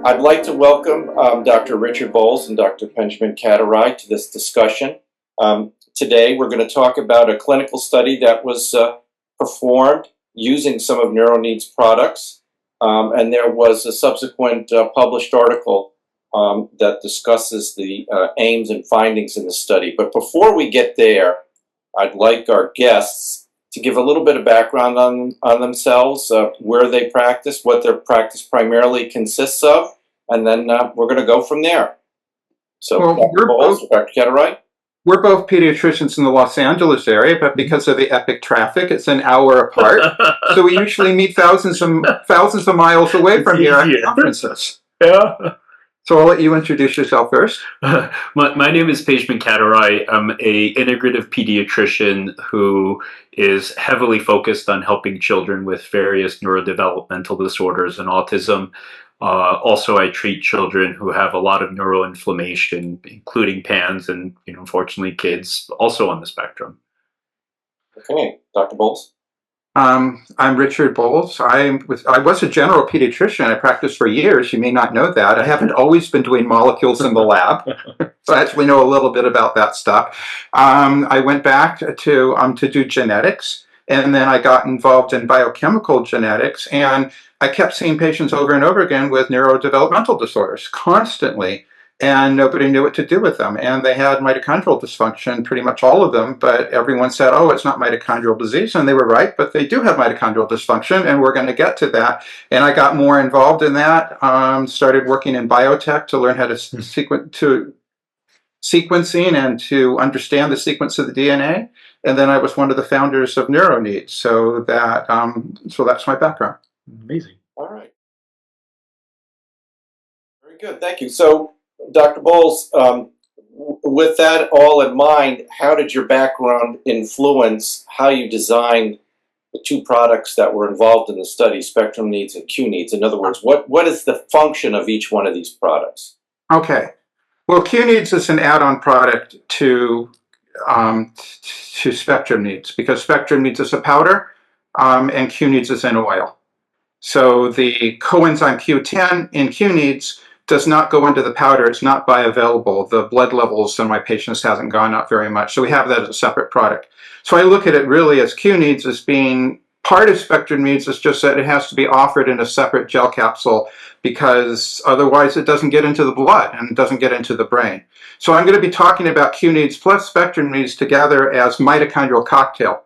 I'd like to welcome Dr. Richard Boles and Dr. Pejman Katiraei to this discussion. Today we're going to talk about a clinical study that was performed using some of NeuroNeeds products, and there was a subsequent published article that discusses the aims and findings in the study. But before we get there, I'd like our guests to give a little bit of background on themselves, where they practice, what their practice primarily consists of, and then we're going to go from there. So, Dr. Boles, Dr. Katiraei? We're both pediatricians in the Los Angeles area, but because of the epic traffic, it's an hour apart. So we usually meet thousands of miles away from here at conferences. Yeah. So I'll let you introduce yourself first. My name is Pejman Katiraei. I'm an integrative pediatrician who is heavily focused on helping children with various neurodevelopmental disorders and autism. Also, I treat children who have a lot of neuroinflammation, including PANS and, unfortunately, kids also on the spectrum. Okay, Dr. Boles? I'm Richard Boles. I was a general pediatrician. I practiced for years. You may not know that. I haven't always been doing molecules in the lab, so I actually know a little bit about that stuff. I went back to do genetics, and then I got involved in biochemical genetics, and I kept seeing patients over and over again with neurodevelopmental disorders constantly, and nobody knew what to do with them. And they had mitochondrial dysfunction, pretty much all of them, but everyone said, oh, it's not mitochondrial disease, and they were right, but they do have mitochondrial dysfunction, and we're going to get to that. And I got more involved in that, started working in biotech to learn how to sequencing and to understand the sequence of the DNA. And then I was one of the founders of NeuroNeeds, so that's my background. Amazing. All right. Very good. Thank you. So, Dr. Boles, with that all in mind, how did your background influence how you designed the two products that were involved in the study, Spectrum Needs and Q Needs? In other words, what is the function of each one of these products? Okay. Well, Q Needs is an add-on product to Spectrum Needs, because Spectrum Needs is a powder and Q Needs is an oil. So the coenzyme Q10 in Q Needs does not go into the powder. It's not bioavailable. The blood levels in my patients hasn't gone up very much. So we have that as a separate product. So I look at it really as Q Needs as being part of Spectrum Needs. It's just that it has to be offered in a separate gel capsule, because otherwise it doesn't get into the blood and it doesn't get into the brain. So I'm going to be talking about Q Needs plus Spectrum Needs together as mitochondrial cocktail.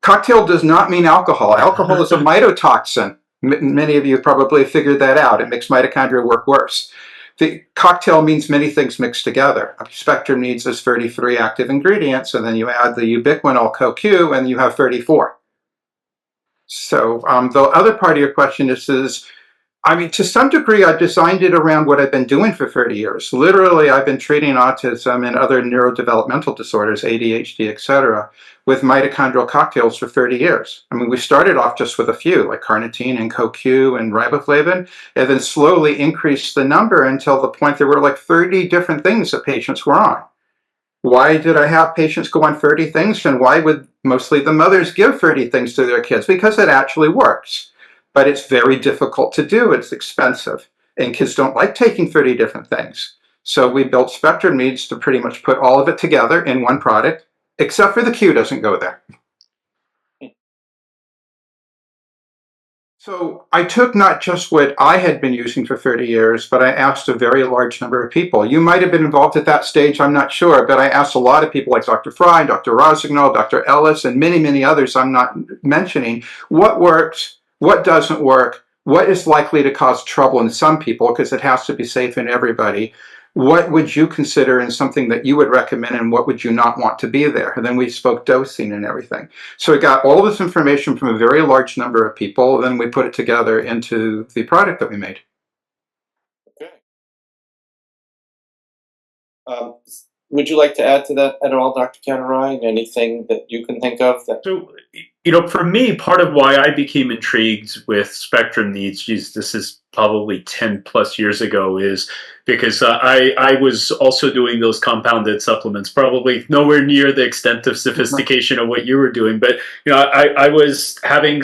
Cocktail does not mean alcohol. Alcohol is a mitotoxin. Many of you probably figured that out. It makes mitochondria work worse. The cocktail means many things mixed together. Spectrum Needs is 33 active ingredients, and then you add the ubiquinol CoQ, and you have 34. So the other part of your question is to some degree, I've designed it around what I've been doing for 30 years. Literally, I've been treating autism and other neurodevelopmental disorders, ADHD, etc., with mitochondrial cocktails for 30 years. I mean, we started off just with a few, like carnitine and CoQ and riboflavin, and then slowly increased the number until the point there were like 30 different things that patients were on. Why did I have patients go on 30 things, and why would mostly the mothers give 30 things to their kids? Because it actually works. But it's very difficult to do. It's expensive. And kids don't like taking 30 different things. So we built Spectrum Needs to pretty much put all of it together in one product, except for the Q doesn't go there. So I took not just what I had been using for 30 years, but I asked a very large number of people. You might have been involved at that stage, I'm not sure, but I asked a lot of people like Dr. Fry, Dr. Rosignol, Dr. Ellis, and many, many others I'm not mentioning. What works? What doesn't work? What is likely to cause trouble in some people, because it has to be safe in everybody? What would you consider in something that you would recommend, and what would you not want to be there? And then we spoke dosing and everything. So we got all this information from a very large number of people, and then we put it together into the product that we made. Okay. Would you like to add to that at all, Dr. Katiraei? Anything that you can think of? So, for me, part of why I became intrigued with Spectrum Needs, this is probably 10 plus years ago, is because I was also doing those compounded supplements, probably nowhere near the extent of sophistication of what you were doing. But, I was having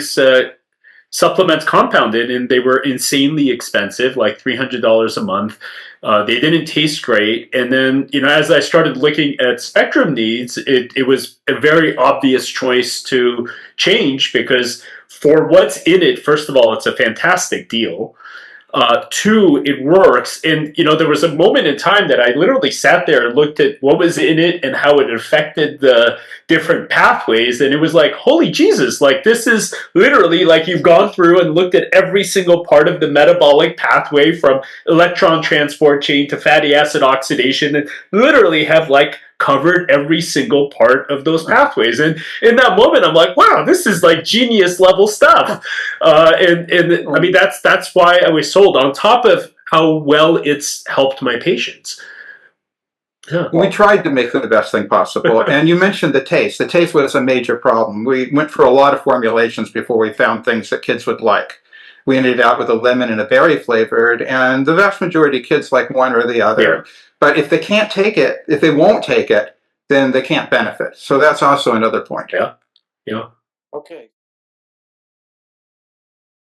supplements compounded, and they were insanely expensive, like $300 a month. They didn't taste great. And then, as I started looking at Spectrum Needs, it was a very obvious choice to change because for what's in it, first of all, it's a fantastic deal. Two, it works. And, there was a moment in time that I literally sat there and looked at what was in it and how it affected the different pathways. And it was like, holy Jesus, like this is literally like you've gone through and looked at every single part of the metabolic pathway from electron transport chain to fatty acid oxidation and literally have like covered every single part of those pathways. And in that moment, I'm like, wow, this is like genius level stuff. And I mean, that's why I was sold, on top of how well it's helped my patients. Yeah. We tried to make it the best thing possible. And you mentioned the taste. The taste was a major problem. We went for a lot of formulations before we found things that kids would like. We ended up with a lemon and a berry flavored, and the vast majority of kids like one or the other. Yeah. But if they can't take it, if they won't take it, then they can't benefit. So that's also another point. Yeah. Yeah. Okay.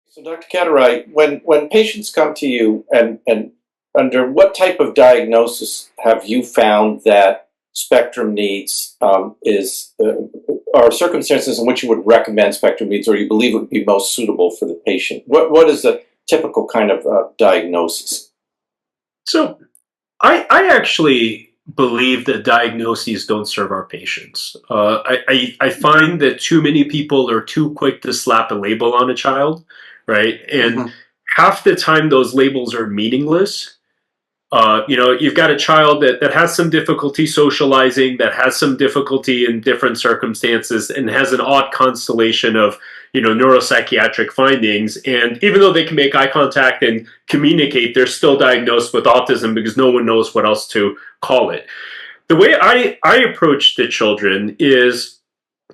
So, Dr. Katiraei, when patients come to you, and under what type of diagnosis have you found that Spectrum Needs are circumstances in which you would recommend Spectrum Needs, or you believe it would be most suitable for the patient? What is the typical kind of diagnosis? So I actually believe that diagnoses don't serve our patients. I find that too many people are too quick to slap a label on a child, right? And half the time those labels are meaningless. You've got a child that has some difficulty socializing, that has some difficulty in different circumstances, and has an odd constellation of, neuropsychiatric findings. And even though they can make eye contact and communicate, they're still diagnosed with autism because no one knows what else to call it. The way I approach the children is,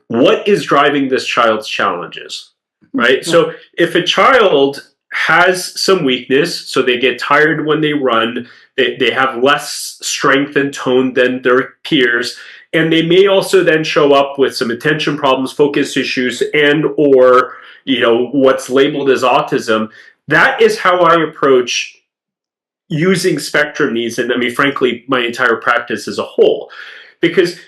what is driving this child's challenges, right? So if a child has some weakness, so they get tired when they run, they have less strength and tone than their peers, and they may also then show up with some attention problems, focus issues, and or what's labeled as autism. That is how I approach using Spectrum Needs, and I mean, frankly, my entire practice as a whole. Because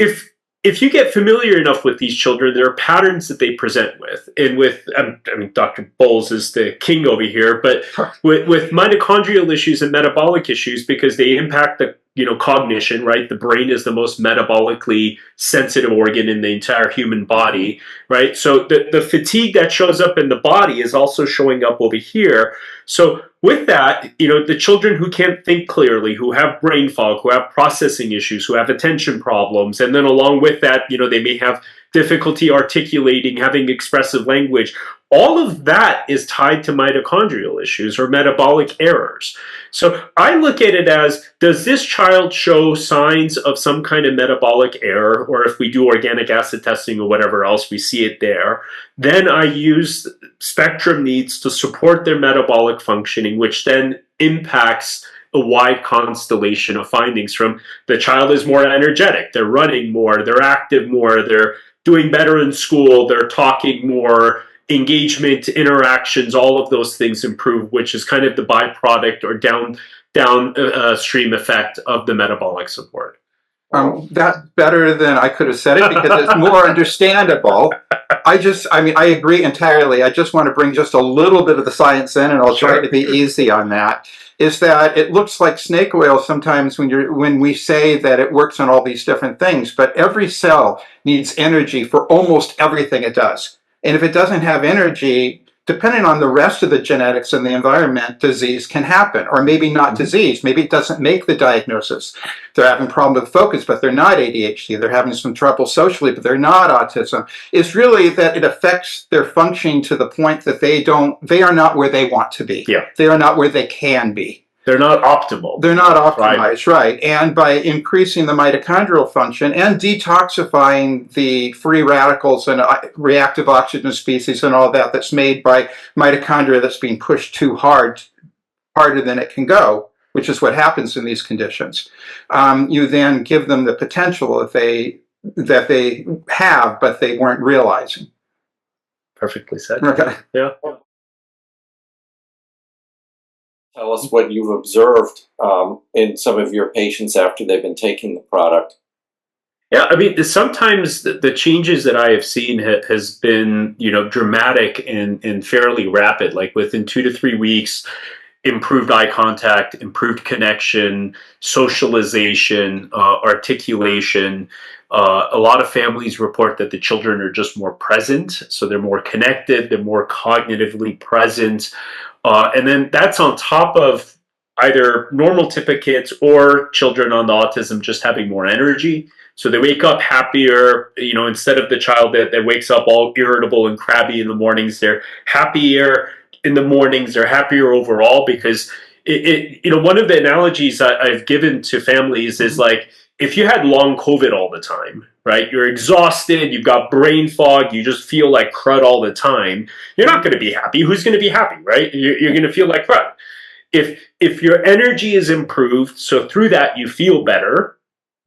if you get familiar enough with these children, there are patterns that they present with. And Dr. Boles is the king over here, but with mitochondrial issues and metabolic issues, because they impact the cognition, right? The brain is the most metabolically sensitive organ in the entire human body, right? So the fatigue that shows up in the body is also showing up over here. So with that, the children who can't think clearly, who have brain fog, who have processing issues, who have attention problems, and then along with that, they may have difficulty articulating, having expressive language. All of that is tied to mitochondrial issues or metabolic errors. So I look at it as, does this child show signs of some kind of metabolic error? Or if we do organic acid testing or whatever else, we see it there. Then I use Spectrum Needs to support their metabolic functioning, which then impacts a wide constellation of findings, from the child is more energetic, they're running more, they're active more, they're doing better in school, they're talking more, engagement, interactions, all of those things improve, which is kind of the byproduct or downstream effect of the metabolic support. That's better than I could have said it, because it's more understandable. I agree entirely. I just want to bring just a little bit of the science in, and I'll try to be easy on that. Is that it looks like snake oil sometimes when we say that it works on all these different things, but every cell needs energy for almost everything it does. And if it doesn't have energy, depending on the rest of the genetics and the environment, disease can happen. Or maybe not disease. Maybe it doesn't make the diagnosis. They're having problems with focus, but they're not ADHD. They're having some trouble socially, but they're not autism. It's really that it affects their functioning to the point that they are not where they want to be. Yeah. They are not where they can be. They're not optimal. They're not optimized, right. And by increasing the mitochondrial function and detoxifying the free radicals and reactive oxygen species and all that that's made by mitochondria that's being pushed too hard, harder than it can go, which is what happens in these conditions, you then give them the potential that they have, but they weren't realizing. Perfectly said. Okay. Yeah. Tell us what you've observed in some of your patients after they've been taking the product. Yeah, I mean, sometimes the changes that I have seen has been, dramatic and fairly rapid. Like within 2 to 3 weeks, improved eye contact, improved connection, socialization, articulation. A lot of families report that the children are just more present, so they're more connected, they're more cognitively present, and then that's on top of either normal type of kids or children on the autism just having more energy. So they wake up happier, instead of the child that wakes up all irritable and crabby in the mornings, they're happier in the mornings, they're happier overall because one of the analogies I've given to families is like, if you had long COVID all the time, right? You're exhausted, you've got brain fog, you just feel like crud all the time. You're not going to be happy. Who's going to be happy, right? You're going to feel like crud. If your energy is improved, so through that you feel better,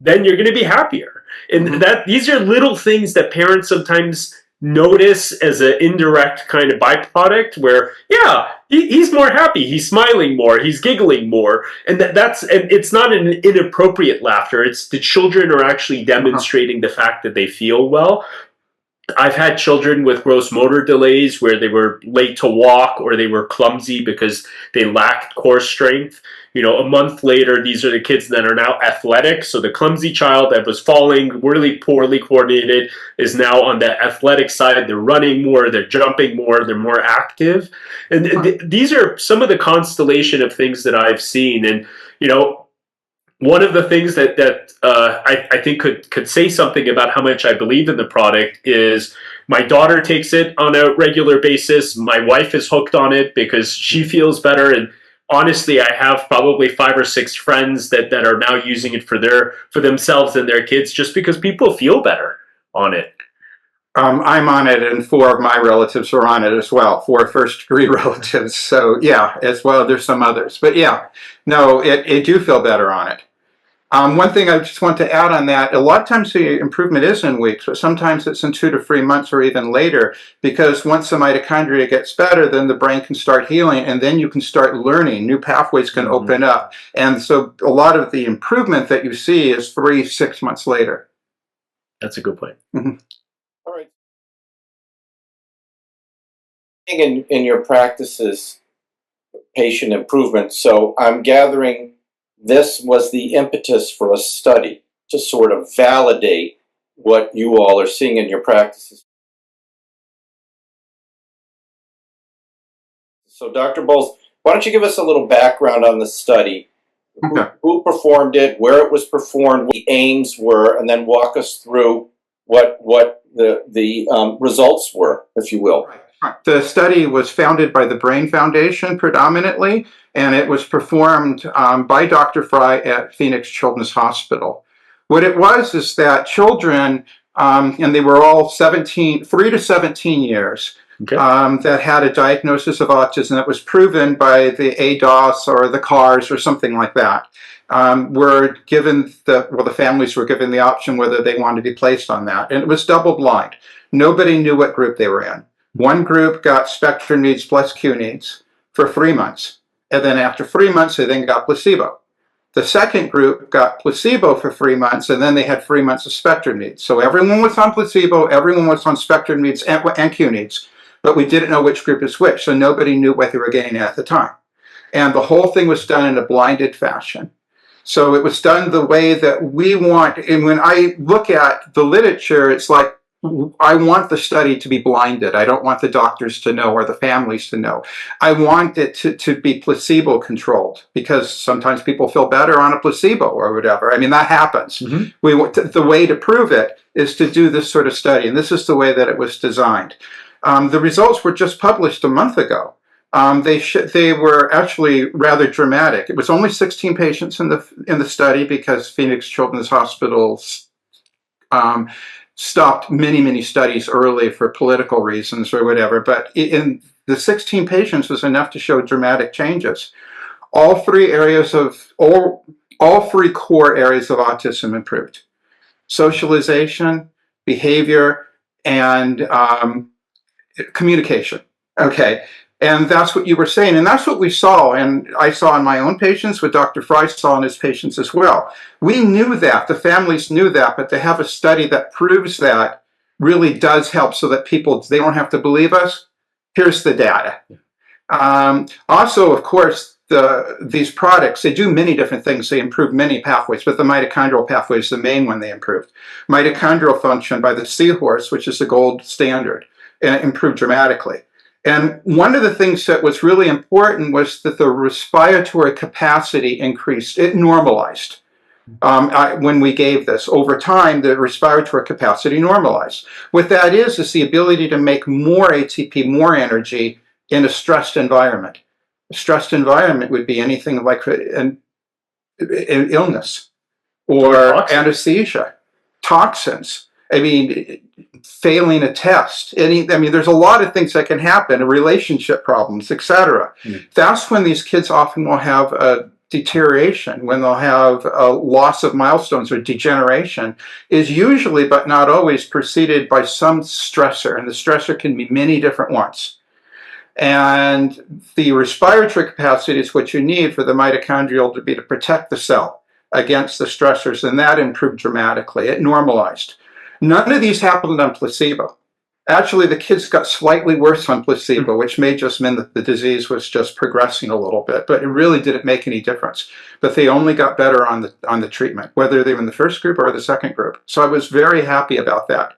then you're going to be happier. And that these are little things that parents sometimes notice as an indirect kind of byproduct where, yeah, he's more happy, he's smiling more, he's giggling more. And and it's not an inappropriate laughter. It's the children are actually demonstrating the fact that they feel well. I've had children with gross motor delays where they were late to walk or they were clumsy because they lacked core strength. A month later, these are the kids that are now athletic. So the clumsy child that was falling, really poorly coordinated, is now on the athletic side. They're running more, they're jumping more, they're more active. And these are some of the constellation of things that I've seen. And, one of the things that I think could say something about how much I believe in the product is my daughter takes it on a regular basis. My wife is hooked on it because she feels better. And honestly, I have probably 5 or 6 friends that are now using it for themselves and their kids just because people feel better on it. I'm on it, and 4 of my relatives are on it as well. 4 first-degree relatives. So yeah, as well. There's some others, but yeah, no, it do feel better on it. One thing I just want to add on that, a lot of times the improvement is in weeks, but sometimes it's in 2 to 3 months or even later, because once the mitochondria gets better, then the brain can start healing, and then you can start learning. New pathways can open up. And so a lot of the improvement that you see is 3-6 months later. That's a good point. All right. In your practices, patient improvement. So I'm gathering this was the impetus for a study to sort of validate what you all are seeing in your practices. So Dr. Boles, why don't you give us a little background on the study? Okay. Who performed it, where it was performed, what the aims were, and then walk us through what the results were, if you will. The study was founded by the Brain Foundation predominantly, and it was performed by Dr. Fry at Phoenix Children's Hospital. What it was is that children, and they were all 3 to 17 years, Okay. that had a diagnosis of autism that was proven by the ADOS or the CARS or something like that, were given the families were given the option whether they wanted to be placed on that. And it was double blind. Nobody knew what group they were in. One group got spectrum needs plus Q needs for 3 months. And then after 3 months, they then got placebo. The second group got placebo for 3 months, and then they had 3 months of spectrum needs. So everyone was on placebo, everyone was on spectrum needs and Q needs, but we didn't know which group is which, so nobody knew what they were getting at the time. And the whole thing was done in a blinded fashion. So it was done the way that we want. And when I look at the literature, it's like, I want the study to be blinded. I don't want the doctors to know or the families to know. I want it to be placebo controlled, because sometimes people feel better on a placebo or whatever. I mean, that happens. The way to prove it is to do this sort of study, and this is the way that it was designed. The results were just published a month ago. They were actually rather dramatic. It was only 16 patients in the study because Phoenix Children's Hospital stopped many studies early for political reasons or whatever. But in the 16 patients was enough to show dramatic changes. All 3 core areas of autism improved: socialization, behavior, and communication. Okay. And that's what you were saying. And that's what we saw. And I saw in my own patients, what Dr. Fry saw in his patients as well. We knew that, the families knew that, but to have a study that proves that really does help so that people, they don't have to believe us. Here's the data. Also, of course, these products, they do many different things. They improve many pathways, but the mitochondrial pathway is the main one they improved. Mitochondrial function by the seahorse, which is the gold standard, improved dramatically. And one of the things that was really important was that the respiratory capacity increased. It normalized. When we gave this. Over time, the respiratory capacity normalized. What that is the ability to make more ATP, more energy in a stressed environment. A stressed environment would be anything like an illness or anesthesia, toxins. I mean, failing a test. There's a lot of things that can happen, relationship problems, etc. That's when these kids often will have a deterioration, when they'll have a loss of milestones or degeneration, is usually, but not always, preceded by some stressor. And the stressor can be many different ones. And the respiratory capacity is what you need for the mitochondrial to protect the cell against the stressors, and that improved dramatically. It normalized. None of these happened on placebo. Actually, the kids got slightly worse on placebo, which may just mean that the disease was just progressing a little bit, but it really didn't make any difference. But they only got better on the treatment, whether they were in the first group or the second group. So I was very happy about that.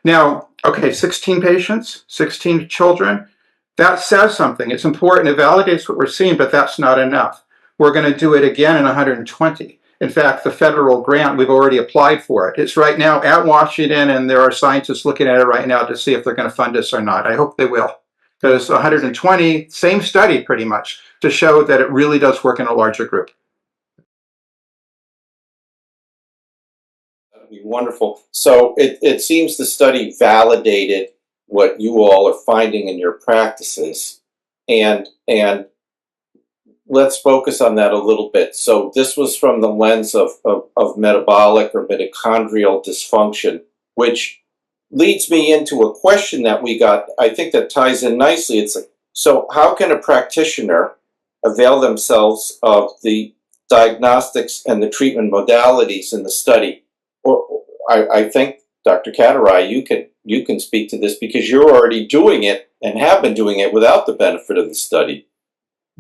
Now, okay, 16 patients, 16 children, that says something. It's important. It validates what we're seeing, but that's not enough. We're going to do it again in 120. In fact, the federal grant, we've already applied for it. It's right now at Washington, and there are scientists looking at it right now to see if they're going to fund us or not. I hope they will. Because 120, same study pretty much, to show that it really does work in a larger group. That would be wonderful. So it seems the study validated what you all are finding in your practices. And let's focus on that a little bit. So this was from the lens of metabolic or mitochondrial dysfunction, which leads me into a question that we got, I think that ties in nicely. It's like, so how can a practitioner avail themselves of the diagnostics and the treatment modalities in the study? Or I think, Dr. Katiraei, you can speak to this because you're already doing it and have been doing it without the benefit of the study.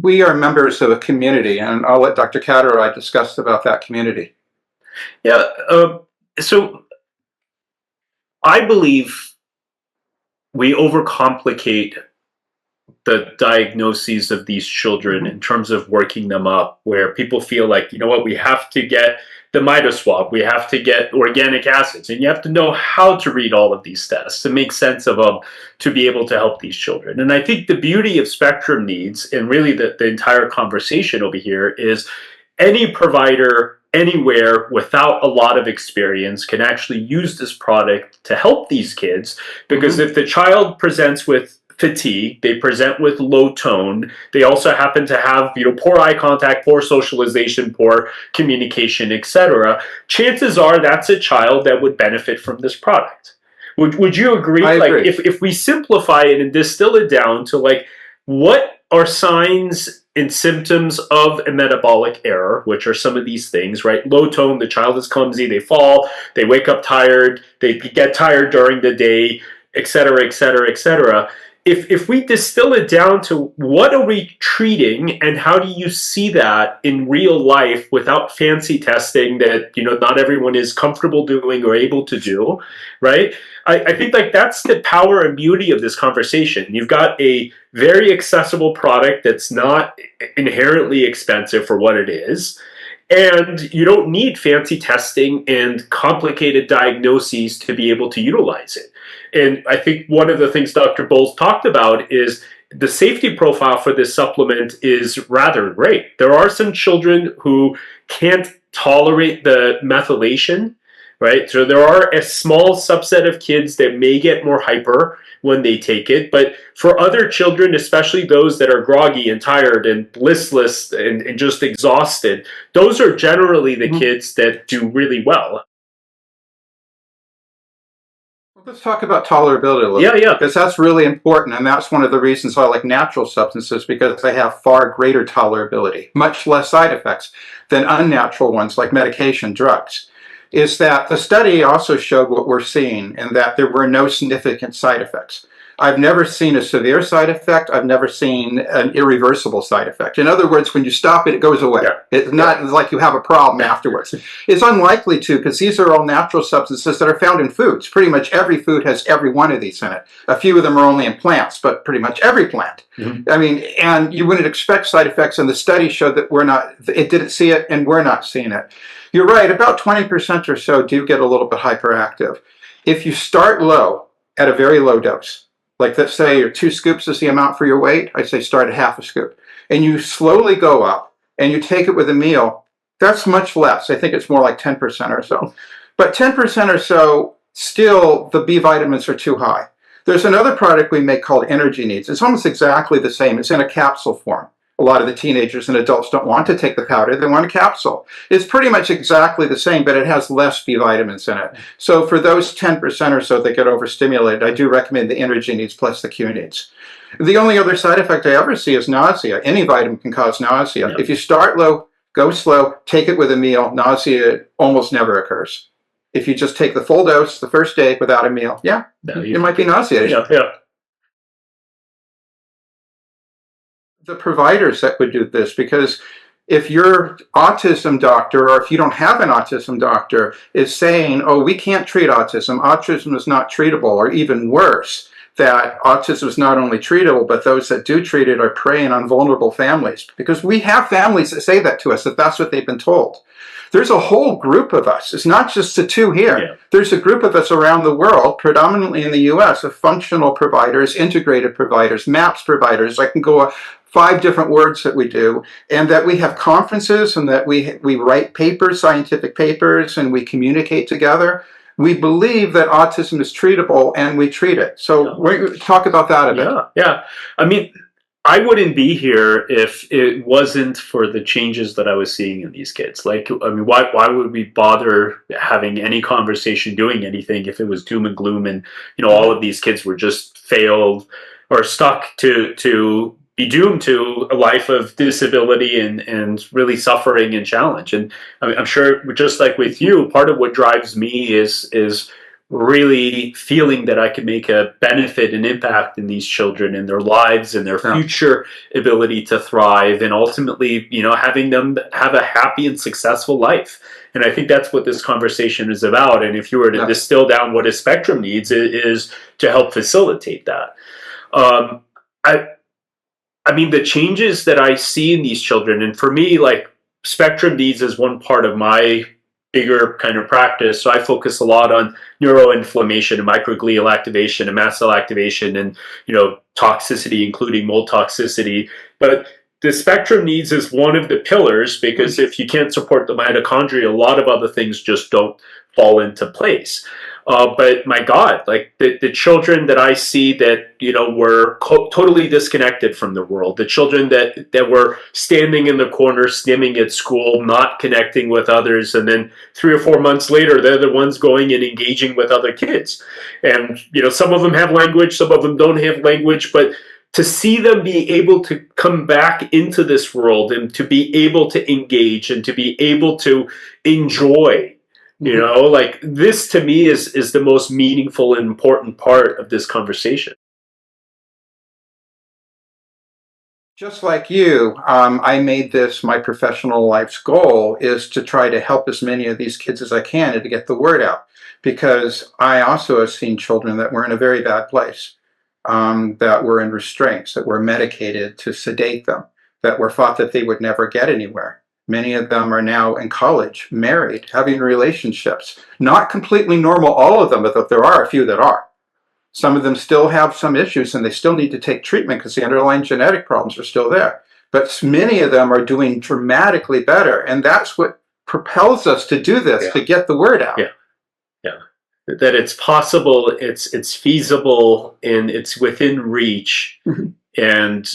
We are members of a community, and I'll let Dr. Katiraei discuss about that community. Yeah, so I believe we overcomplicate the diagnoses of these children in terms of working them up, where people feel like, you know what, we have to get the mitoswab, we have to get organic acids, and you have to know how to read all of these tests to make sense of them to be able to help these children. And I think the beauty of Spectrum Needs, and really the entire conversation over here, is any provider anywhere without a lot of experience can actually use this product to help these kids, because if the child presents with fatigue, they present with low tone, they also happen to have, poor eye contact, poor socialization, poor communication, etc., chances are that's a child that would benefit from this product. Would you agree? I agree. If we simplify it and distill it down to what are signs and symptoms of a metabolic error, which are some of these things, right? Low tone, the child is clumsy, they fall, they wake up tired, they get tired during the day, etc., etc., etc. If we distill it down to what are we treating and how do you see that in real life without fancy testing that not everyone is comfortable doing or able to do, right? I think that's the power and beauty of this conversation. You've got a very accessible product that's not inherently expensive for what it is. And you don't need fancy testing and complicated diagnoses to be able to utilize it. And I think one of the things Dr. Boles talked about is the safety profile for this supplement is rather great. There are some children who can't tolerate the methylation, right? So there are a small subset of kids that may get more hyper when they take it. But for other children, especially those that are groggy and tired and listless and just exhausted, those are generally the kids that do really well. Let's talk about tolerability a little Yeah, bit, yeah. because that's really important, and that's one of the reasons I like natural substances, because they have far greater tolerability, much less side effects than unnatural ones like medication, drugs. Is that the study also showed what we're seeing, and that there were no significant side effects. I've never seen a severe side effect. I've never seen an irreversible side effect. In other words, when you stop it, it goes away. Yeah. It's not like you have a problem afterwards. It's unlikely to, because these are all natural substances that are found in foods. Pretty much every food has every one of these in it. A few of them are only in plants, but pretty much every plant. Mhm. I mean, and you wouldn't expect side effects, and the study showed that it didn't see it, and we're not seeing it. You're right, about 20% or so do get a little bit hyperactive. If you start low at a very low dose, like let's say your 2 scoops is the amount for your weight, I say start at half a scoop. And you slowly go up and you take it with a meal, that's much less. I think it's more like 10% or so. But 10% or so, still the B vitamins are too high. There's another product we make called NeuroNeeds. It's almost exactly the same. It's in a capsule form. A lot of the teenagers and adults don't want to take the powder, they want a capsule. It's pretty much exactly the same, but it has less B vitamins in it. So for those 10% or so that get overstimulated, I do recommend the NeuroNeeds plus the QNeeds. The only other side effect I ever see is nausea. Any vitamin can cause nausea. Yeah. If you start low, go slow, take it with a meal, nausea almost never occurs. If you just take the full dose the first day without a meal, it might be nauseating. Yeah. The providers that would do this, because if your autism doctor, or if you don't have an autism doctor, is saying, oh, we can't treat autism is not treatable, or even worse, that autism is not only treatable, but those that do treat it are preying on vulnerable families. Because we have families that say that to us, that that's what they've been told. There's a whole group of us. It's not just the 2 here. Yeah. There's a group of us around the world, predominantly in the US, of functional providers, integrated providers, MAPS providers. I can go 5 different words that we do, and that we have conferences, and that we write papers, scientific papers, and we communicate together. We believe that autism is treatable, and we treat it. So we're going to talk about that a bit. Yeah. I mean, I wouldn't be here if it wasn't for the changes that I was seeing in these kids. Like, I mean, why would we bother having any conversation, doing anything, if it was doom and gloom, and all of these kids were just failed or stuck to be doomed to a life of disability and really suffering and challenge. And I mean, I'm sure, just like with you, part of what drives me is really feeling that I can make a benefit and impact in these children and their lives and their future ability to thrive, and ultimately, having them have a happy and successful life. And I think that's what this conversation is about. And if you were to distill down what a spectrum needs, it is to help facilitate that. I mean, the changes that I see in these children, and for me, like, spectrum needs is one part of my bigger kind of practice. So I focus a lot on neuroinflammation and microglial activation and mast cell activation, and toxicity, including mold toxicity. But the spectrum needs is one of the pillars, because if you can't support the mitochondria, a lot of other things just don't fall into place. But my God, like the children that I see that were totally disconnected from the world, the children that were standing in the corner, stimming at school, not connecting with others, and then 3 or 4 months later, they're the ones going and engaging with other kids. And some of them have language, some of them don't have language, but to see them be able to come back into this world and to be able to engage and to be able to enjoy. Like, this to me is the most meaningful and important part of this conversation. Just like you, I made this my professional life's goal, is to try to help as many of these kids as I can and to get the word out. Because I also have seen children that were in a very bad place, that were in restraints, that were medicated to sedate them, that were thought that they would never get anywhere. Many of them are now in college, married, having relationships. Not completely normal, all of them, but there are a few that are. Some of them still have some issues, and they still need to take treatment because the underlying genetic problems are still there. But many of them are doing dramatically better, and that's what propels us to do this, to get the word out. Yeah. That it's possible, it's feasible, and it's within reach. And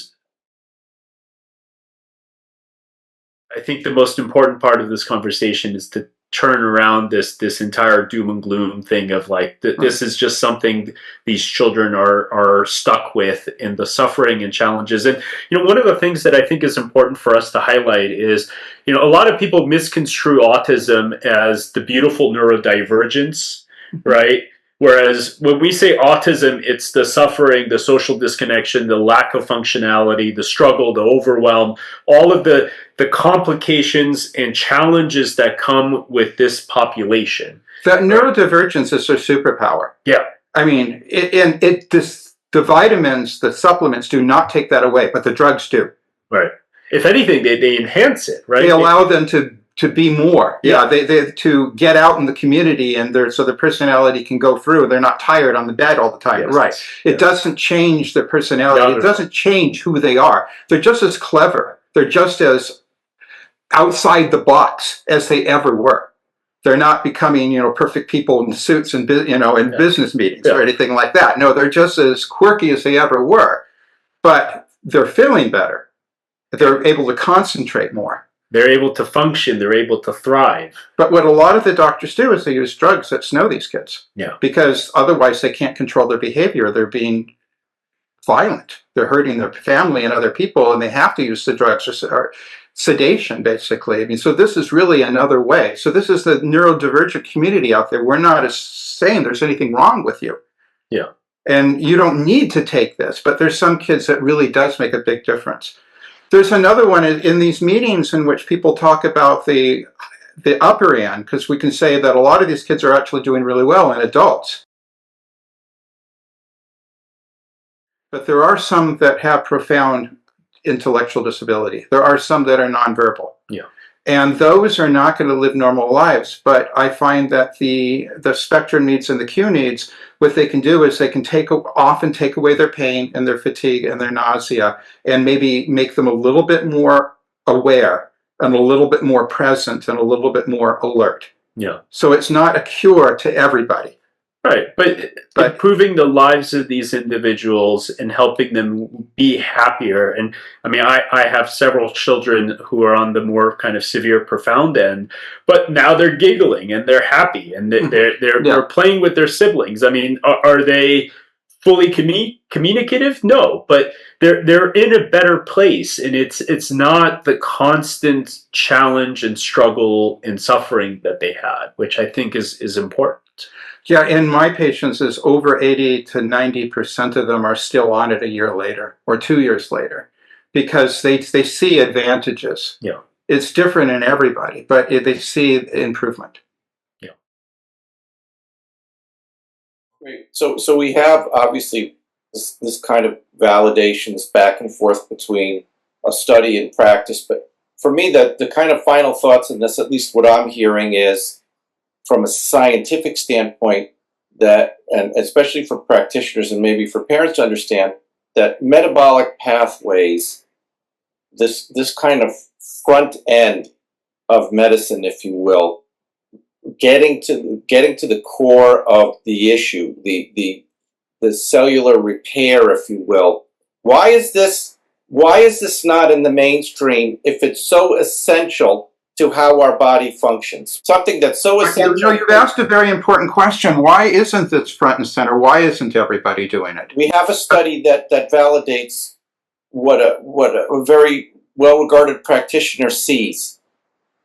I think the most important part of this conversation is to turn around this entire doom and gloom thing of like this is just something these children are stuck with in the suffering and challenges. And one of the things that I think is important for us to highlight is a lot of people misconstrue autism as the beautiful neurodivergence, right? Whereas when we say autism, it's the suffering, the social disconnection, the lack of functionality, the struggle, the overwhelm, all of the complications and challenges that come with this population. That neurodivergence is their superpower. Yeah. I mean, the vitamins, the supplements do not take that away, but the drugs do. Right. If anything, they enhance it, right? They allow them to be more. Yeah. They to get out in the community and so their personality can go through. They're not tired on the bed all the time. Yes. Right. It doesn't change their personality. It doesn't change who they are. They're just as clever. They're just as outside the box as they ever were. They're not becoming, perfect people in suits and in business meetings or anything like that. No, they're just as quirky as they ever were. But they're feeling better. They're able to concentrate more. They're able to function. They're able to thrive. But what a lot of the doctors do is they use drugs that snow these kids. Yeah. Because otherwise they can't control their behavior. They're being violent. They're hurting their family and other people, and they have to use the drugs or sedation, basically. I mean, so this is really another way. So this is the neurodivergent community out there. We're not saying there's anything wrong with you. Yeah. And you don't need to take this, but there's some kids that really does make a big difference. There's another one in these meetings in which people talk about the upper end, because we can say that a lot of these kids are actually doing really well in adults. But there are some that have profound intellectual disability. There are some that are nonverbal. Yeah. And those are not going to live normal lives. But I find that the spectrum needs and the Q needs, what they can do is they can often take away their pain and their fatigue and their nausea and maybe make them a little bit more aware and a little bit more present and a little bit more alert. Yeah. So it's not a cure to everybody. Right, but improving the lives of these individuals and helping them be happier. And I mean, I have several children who are on the more kind of severe, profound end, but now they're giggling and they're happy and they're playing with their siblings. I mean, are they fully communicative? No, but they're in a better place, and it's not the constant challenge and struggle and suffering that they had, which I think is important. Yeah, in my patients, is over 80 to 90% of them are still on it a year later or 2 years later because they see advantages. Yeah. It's different in everybody, but they see improvement. Yeah. Great. So we have obviously this kind of validations back and forth between a study and practice, but for me, the kind of final thoughts in this, at least what I'm hearing, is from a scientific standpoint, that, and especially for practitioners and maybe for parents to understand, that metabolic pathways, this kind of front end of medicine, if you will, getting to the core of the issue, the cellular repair, if you will. Why is this not in the mainstream if it's so essential to how our body functions? Something that's so essential. You've asked a very important question. Why isn't this front and center? Why isn't everybody doing it? We have a study that validates what a very well-regarded practitioner sees.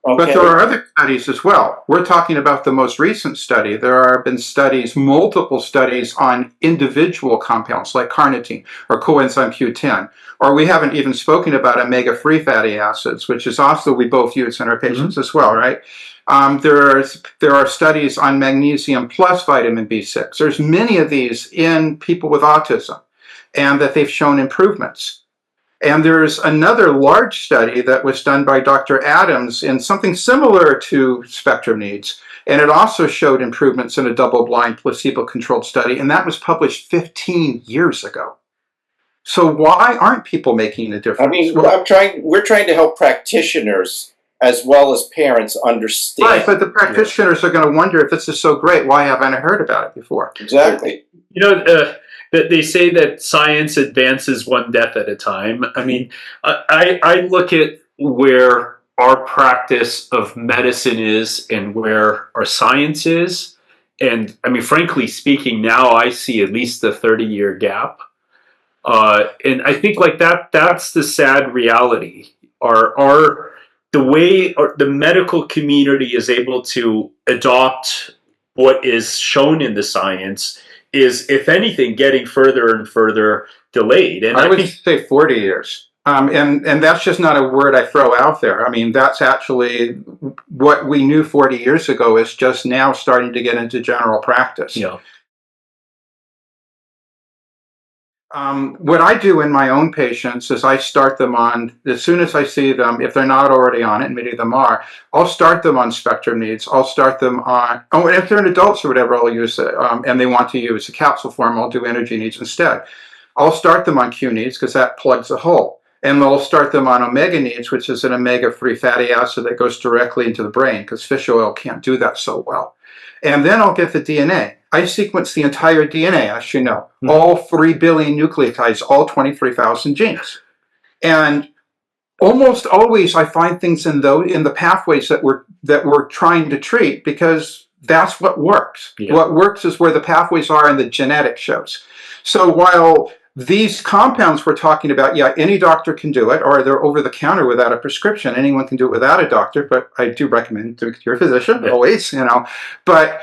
Okay. But there are other studies as well. We're talking about the most recent study. There have been studies, multiple studies on individual compounds like carnitine or coenzyme Q10, or we haven't even spoken about omega-3 fatty acids, which is also we both use in our patients as well, right? There are studies on magnesium plus vitamin B6. There's many of these in people with autism, and that they've shown improvements. And there's another large study that was done by Dr. Adams in something similar to spectrum needs, and it also showed improvements in a double-blind placebo-controlled study, and that was published 15 years ago. So why aren't people making a difference? I mean, we're trying to help practitioners as well as parents understand. Right, but the practitioners are going to wonder, if this is so great, why haven't I heard about it before? Exactly. That they say that science advances one death at a time. I mean, I look at where our practice of medicine is and where our science is. And I mean, frankly speaking, now I see at least a 30-year gap. And I think like that's the sad reality. The way the medical community is able to adopt what is shown in the science is, if anything, getting further and further delayed. And I would say 40 years. And that's just not a word I throw out there. I mean, that's actually what we knew 40 years ago is just now starting to get into general practice. Yeah. What I do in my own patients is I start them on, as soon as I see them, if they're not already on it, and many of them are, I'll start them on Spectrum Needs. I'll start them on, oh, if they're adults or whatever, I'll use it. And they want to use a capsule form, I'll do Energy Needs instead. I'll start them on Q Needs because that plugs a hole. And I'll start them on Omega Needs, which is an omega-3 fatty acid that goes directly into the brain because fish oil can't do that so well. And then I'll get the DNA. I sequence the entire DNA, as you know, all 3 billion nucleotides, all 23,000 genes. And almost always I find things in the pathways that we're trying to treat because that's what works. Yeah. What works is where the pathways are and the genetic shows. So while these compounds we're talking about, yeah, any doctor can do it, or they're over the counter without a prescription. Anyone can do it without a doctor, but I do recommend to your physician always, you know. But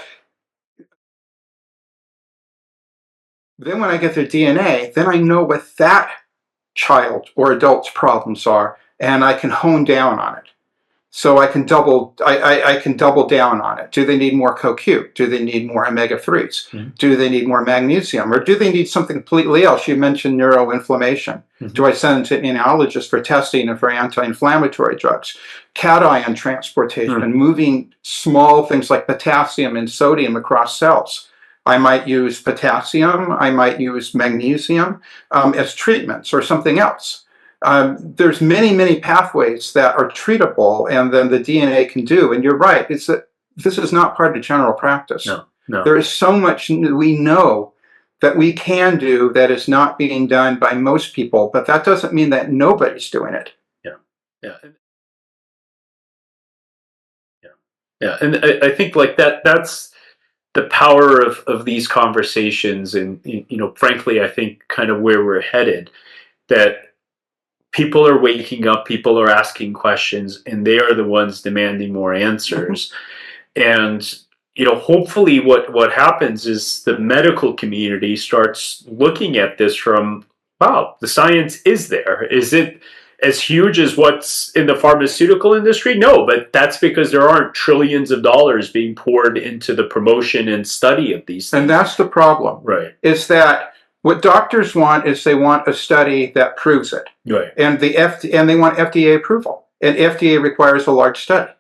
then when I get their DNA, then I know what that child or adult's problems are, and I can hone down on it. So I can double down on it. Do they need more CoQ? Do they need more omega-3s? Mm-hmm. Do they need more magnesium? Or do they need something completely else? You mentioned neuroinflammation. Mm-hmm. Do I send them to an immunologist for testing and for anti-inflammatory drugs? Cation transportation, and moving small things like potassium and sodium across cells. I might use potassium, I might use magnesium as treatments or something else. There's many pathways that are treatable and then the DNA can do. And you're right, it's that this is not part of general practice. No. There is so much we know that we can do that is not being done by most people, but that doesn't mean that nobody's doing it. Yeah. And I think like that's the power of these conversations. And, you know, frankly, I think kind of where we're headed, that people are waking up, people are asking questions, and they are the ones demanding more answers. And, you know, hopefully what happens is the medical community starts looking at this from, wow, the science is there. Is it as huge as what's in the pharmaceutical industry? No, but that's because there aren't trillions of dollars being poured into the promotion and study of these things. And that's the problem. Right. Is that what doctors want is they want a study that proves it. Right. And they want FDA approval. And FDA requires a large study.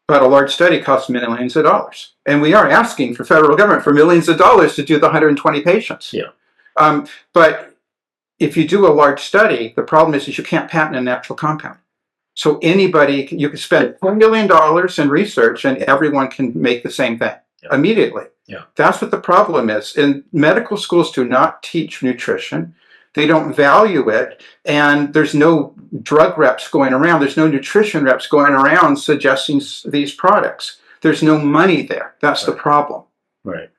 But a large study costs millions of dollars. And we are asking for federal government for millions of dollars to do the 120 patients. Yeah. But if you do a large study, the problem is you can't patent a natural compound. So anybody, you can spend $1 million in research and everyone can make the same thing immediately. Yeah. That's what the problem is. And medical schools do not teach nutrition. They don't value it. And there's no drug reps going around. There's no nutrition reps going around suggesting these products. There's no money there. That's the problem. Right.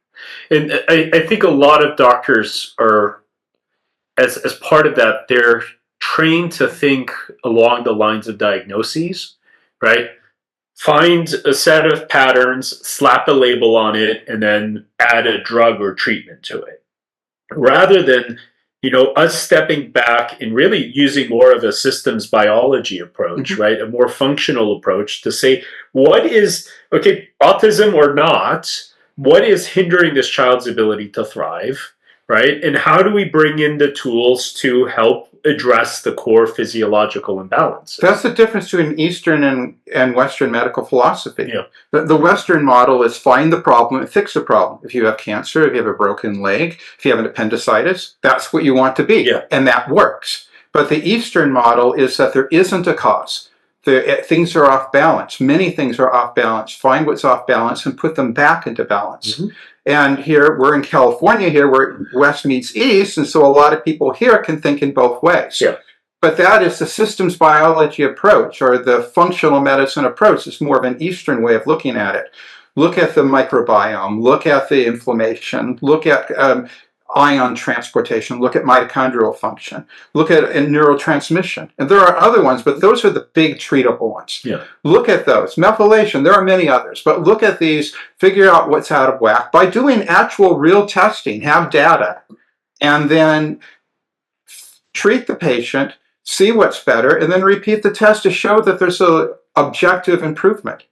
And I think a lot of doctors are, as part of that, they're trained to think along the lines of diagnoses, right? Find a set of patterns, slap a label on it, and then add a drug or treatment to it. Rather than, you know, us stepping back and really using more of a systems biology approach, right? A more functional approach to say, what is, okay, autism or not, what is hindering this child's ability to thrive, right? And how do we bring in the tools to help address the core physiological imbalances? That's the difference between Eastern and Western medical philosophy. Yeah. The Western model is find the problem and fix the problem. If you have cancer, if you have a broken leg, if you have an appendicitis, that's what you want to be. Yeah. And that works. But the Eastern model is that there isn't a cause. Things are off balance. Many things are off balance. Find what's off balance and put them back into balance. And here, we're in California here, where West meets East, and so a lot of people here can think in both ways. Yeah. But that is the systems biology approach, or the functional medicine approach. It's more of an Eastern way of looking at it. Look at the microbiome, look at the inflammation, look at ion transportation, look at mitochondrial function, look at neurotransmission. And there are other ones, but those are the big treatable ones. Yeah. Look at those. Methylation, there are many others, but look at these, figure out what's out of whack by doing actual real testing, have data, and then treat the patient, see what's better, and then repeat the test to show that there's an objective improvement.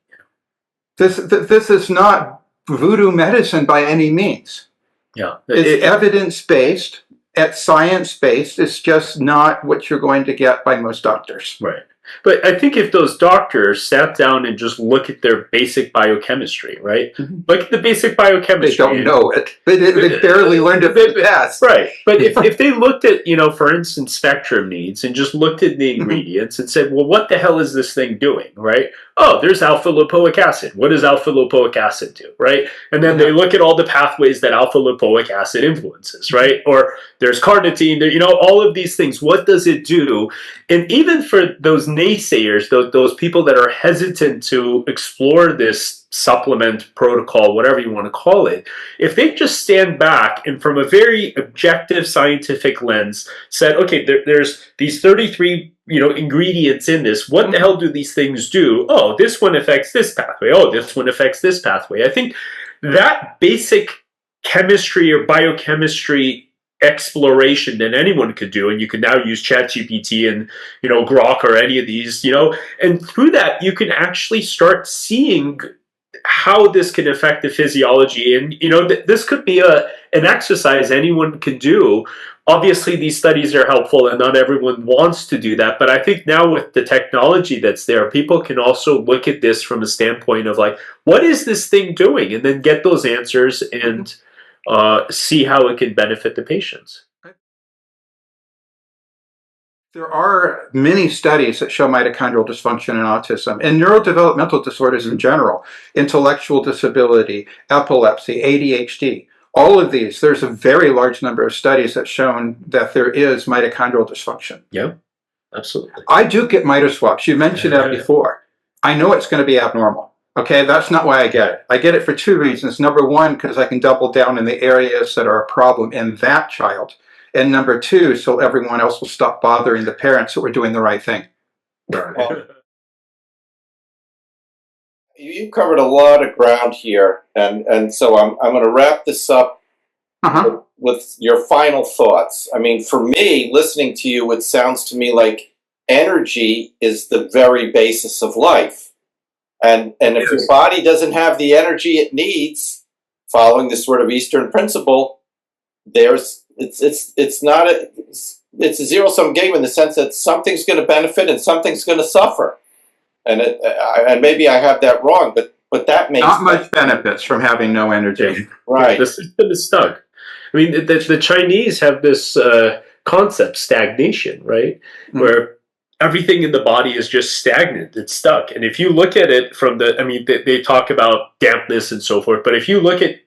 This is not voodoo medicine by any means. Yeah. It's evidence-based, it's science-based. It's just not what you're going to get by most doctors. Right. But I think if those doctors sat down and just look at their basic biochemistry, right? Mm-hmm. Look at the basic biochemistry. They don't know it. They barely learned it for the test. Right. But if they looked at, for instance, spectrum needs and just looked at the ingredients and said, well, what the hell is this thing doing, right? Oh, there's alpha lipoic acid. What does alpha lipoic acid do, right? And then they look at all the pathways that alpha lipoic acid influences, right? Or there's carnitine, all of these things. What does it do? And even for those naysayers, those people that are hesitant to explore this supplement protocol, whatever you want to call it, if they just stand back and from a very objective scientific lens said, okay, there's these 33 ingredients in this. What the hell do these things do? Oh, this one affects this pathway. Oh, this one affects this pathway. I think that basic chemistry or biochemistry exploration that anyone could do, and you can now use ChatGPT and Grok or any of these, and through that you can actually start seeing how this can affect the physiology. And this could be an exercise anyone can do. Obviously these studies are helpful and not everyone wants to do that, but I think now with the technology that's there, people can also look at this from a standpoint of like, what is this thing doing, and then get those answers and see how it can benefit the patients. There are many studies that show mitochondrial dysfunction in autism and neurodevelopmental disorders in general, intellectual disability, epilepsy, ADHD. All of these, there's a very large number of studies that shown that there is mitochondrial dysfunction. Yeah, absolutely. I do get mitoswaps. You mentioned that before. I know it's going to be abnormal. Okay, that's not why I get it. I get it for two reasons. Number one, because I can double down in the areas that are a problem in that child. And number two, so everyone else will stop bothering the parents that we're doing the right thing. Well, you covered a lot of ground here, and so I'm going to wrap this up with your final thoughts. I mean, for me, listening to you, it sounds to me like energy is the very basis of life. And if your body doesn't have the energy it needs, following this sort of Eastern principle, it's a zero-sum game in the sense that something's going to benefit and something's going to suffer. And maybe I have that wrong, but that makes not much benefits from having no energy. Right. The system is stuck. I mean, the Chinese have this concept, stagnation, right? Where everything in the body is just stagnant. It's stuck. And if you look at it from they talk about dampness and so forth, but if you look at,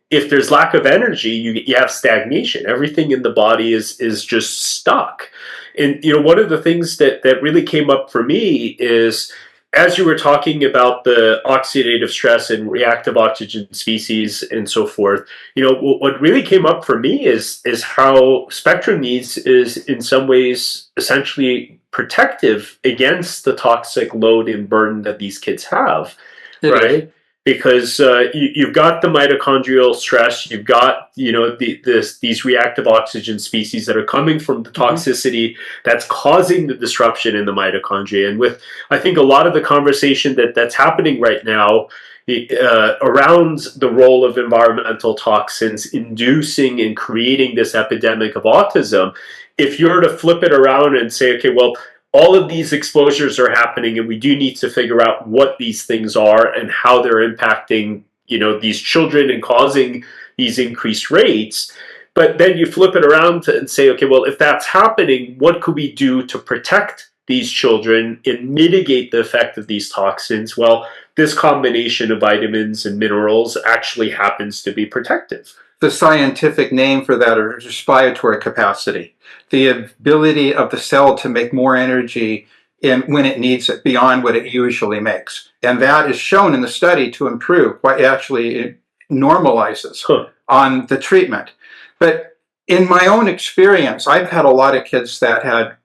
if there's lack of energy, you have stagnation. Everything in the body is just stuck. And one of the things that really came up for me is, as you were talking about the oxidative stress and reactive oxygen species and so forth, what really came up for me is how spectrum needs is in some ways essentially protective against the toxic load and burden that these kids have, right? Because you've got the mitochondrial stress, you've got these reactive oxygen species that are coming from the toxicity that's causing the disruption in the mitochondria. And with, I think, a lot of the conversation that's happening right now around the role of environmental toxins inducing and creating this epidemic of autism, if you're to flip it around and say, okay, well, all of these exposures are happening and we do need to figure out what these things are and how they're impacting, these children and causing these increased rates. But then you flip it around and say, okay, well, if that's happening, what could we do to protect these children and mitigate the effect of these toxins? Well, this combination of vitamins and minerals actually happens to be protective. the scientific name for that is respiratory capacity, the ability of the cell to make more energy when it needs it beyond what it usually makes. And that is shown in the study to improve, what actually it normalizes on the treatment. But in my own experience, I've had a lot of kids that had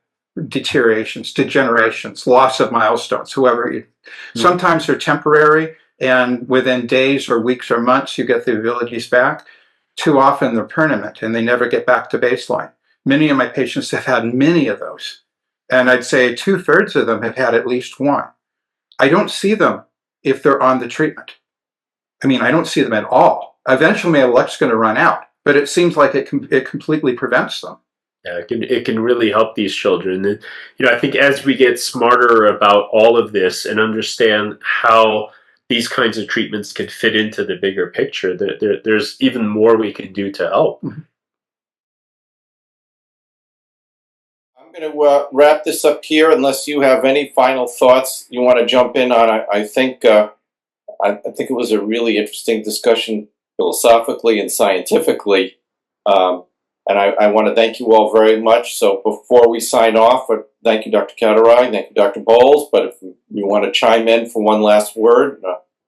deteriorations, degenerations, loss of milestones, sometimes they're temporary, and within days or weeks or months, you get the abilities back. Too often they're permanent and they never get back to baseline. Many of my patients have had many of those. And I'd say 2/3 of them have had at least one. I don't see them if they're on the treatment. I mean, I don't see them at all. Eventually my luck's going to run out, but it seems like it completely prevents them. Yeah, it can really help these children. And, I think as we get smarter about all of this and understand how these kinds of treatments can fit into the bigger picture, there's even more we can do to help. Mm-hmm. I'm going to wrap this up here unless you have any final thoughts you want to jump in on. I think it was a really interesting discussion philosophically and scientifically. And I want to thank you all very much. So before we sign off, thank you, Dr. Katiraei, thank you, Dr. Boles. But if you want to chime in for one last word,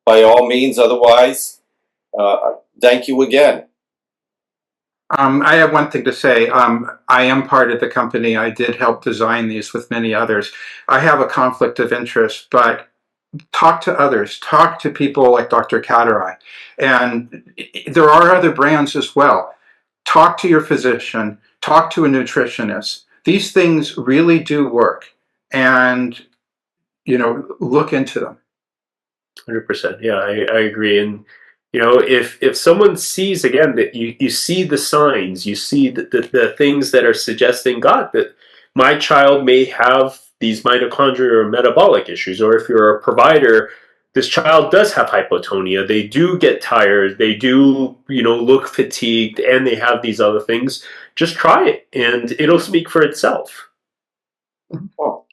by all means. Otherwise, thank you again. I have one thing to say. I am part of the company. I did help design these with many others. I have a conflict of interest, but talk to others. Talk to people like Dr. Katiraei. And there are other brands as well. Talk to your physician. Talk to a nutritionist. These things really do work. And, look into them. 100%. Yeah, I agree. And if someone sees again that you see the signs, you see the things that are suggesting, God, that my child may have these mitochondrial or metabolic issues, or if you're a provider, this child does have hypotonia, they do get tired, they do look fatigued, and they have these other things, just try it and it'll speak for itself. Oh,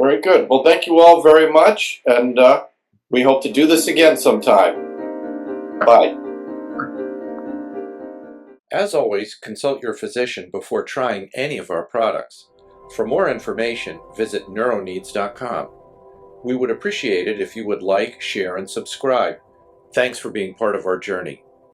very good. Well, thank you all very much, and we hope to do this again sometime. Bye. As always, consult your physician before trying any of our products. For more information, visit NeuroNeeds.com. We would appreciate it if you would like, share, and subscribe. Thanks for being part of our journey.